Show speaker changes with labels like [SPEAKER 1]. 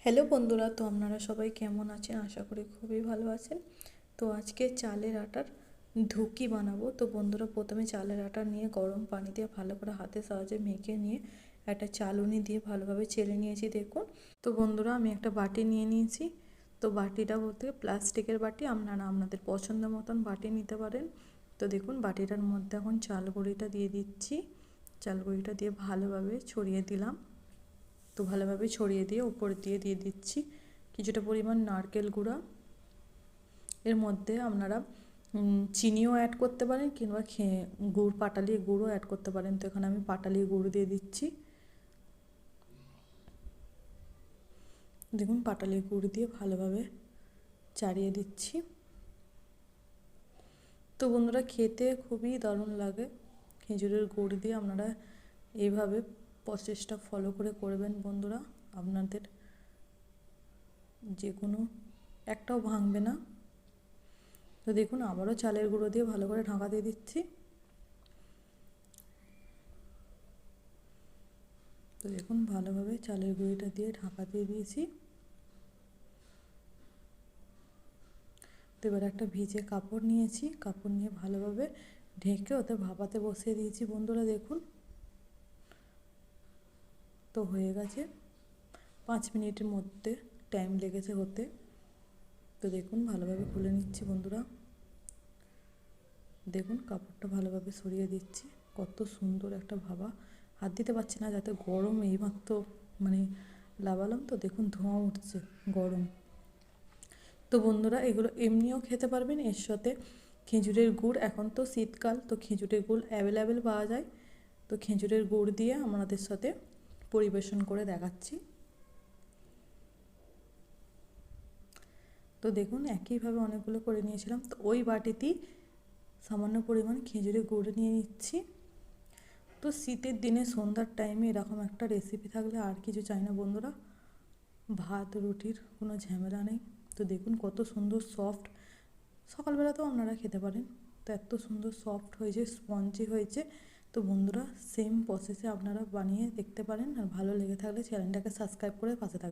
[SPEAKER 1] Hello বন্ধুরা, তো আপনারা সবাই কেমন আছেন? আশা করি খুবই ভালো আছেন। তো আজকে চালের আটার ধুকি বানাবো। তো বন্ধুরা, প্রথমে চালের আটা নিয়ে গরম পানি দিয়ে ভালো করে হাতের সাহায্যে মেখে নিয়ে একটা চালুনি দিয়ে ভালোভাবে চেলে নিয়েছি। দেখুন, তো বন্ধুরা আমি একটা বাটি নিয়ে নিয়েছি। তো বাটিটা বলতে প্লাস্টিকের বাটি, আপনারা আপনাদের পছন্দ মতন বাটি নিতে পারেন। তো দেখুন, বাটিটার মধ্যে এখন চাল গুঁড়িটা দিয়ে দিচ্ছি। চাল গুঁড়িটা দিয়ে ভালোভাবে ছড়িয়ে দিলাম। তো ভালোভাবে ছড়িয়ে দিয়ে উপর দিয়ে দিয়ে দিচ্ছি কিছুটা পরিমাণ নারকেল গুঁড়া। এর মধ্যে আপনারা চিনিও অ্যাড করতে পারেন কিংবা গুড়, পাটালি গুঁড়ও অ্যাড করতে পারেন। তো এখানে আমি পাটালি গুঁড়ো দিয়ে দিচ্ছি। দেখুন, পাটালি গুঁড়ো দিয়ে ভালোভাবে চাড়িয়ে দিচ্ছি। তো বন্ধুরা, খেতে খুবই দারুণ লাগে। খেজুরের গুড় দিয়ে আপনারা এইভাবে প্রসেসটা ফলো করে করবেন বন্ধুরা, আপনাদের যে কোনো একটাও ভাঙবে না। তো দেখুন, আবারও চালের গুঁড়ো দিয়ে ভালো করে ঢাকা দিয়ে দিচ্ছি। তো দেখুন, ভালোভাবে চালের গুঁড়িটা দিয়ে ঢাকা দিয়ে দিয়েছি। তো এবার একটা ভিজে কাপড় নিয়েছি, কাপড় নিয়ে ভালোভাবে ঢেকে ওতে ভাপাতে বসিয়ে দিয়েছি বন্ধুরা। দেখুন, তো হয়ে গেছে, 5 মিনিটের মধ্যে টাইম লেগেছে হতে। তো দেখুন, ভালোভাবে খুলে নিচ্ছি বন্ধুরা। দেখুন, কাপড়টা ভালোভাবে সরিয়ে দিচ্ছি। কত সুন্দর একটা ভাপা, হাত দিতে পারছি না যাতে গরম, এইমাত্র মানে লাগালাম। তো দেখুন, ধোঁয়া উঠছে, গরম। তো বন্ধুরা, এগুলো এমনিও খেতে পারবেন, এর সাথে খেজুরের গুড়, এখন তো শীতকাল, তো খেজুরের গুড় অ্যাভেলেবেল পাওয়া যায়। তো খেজুরের গুড় দিয়ে আমাদের সাথে পরিবেশন করে দেখাচ্ছি। তো দেখুন, একইভাবে অনেকগুলো করে নিয়েছিলাম। তো ওই বাটিতেই সামান্য পরিমাণ খেজুরের গুড় নিয়ে নিচ্ছি। তো শীতের দিনে সন্ধ্যার টাইমে এরকম একটা রেসিপি থাকলে আর কিছু চাই না বন্ধুরা। ভাত রুটির কোনো ঝামেলা নেই। তো দেখুন, কত সুন্দর সফট, সকালবেলাতেও আপনারা খেতে পারেন। তো এত সুন্দর সফট হয়েছে, স্পঞ্জি হয়েছে। তো বন্ধুরা, সেম প্রসেসে আপনারা বানিয়ে দেখতে পারেন। আর ভালো লেগে থাকলে চ্যানেলটাকে সাবস্ক্রাইব করে পাশে থাকবেন।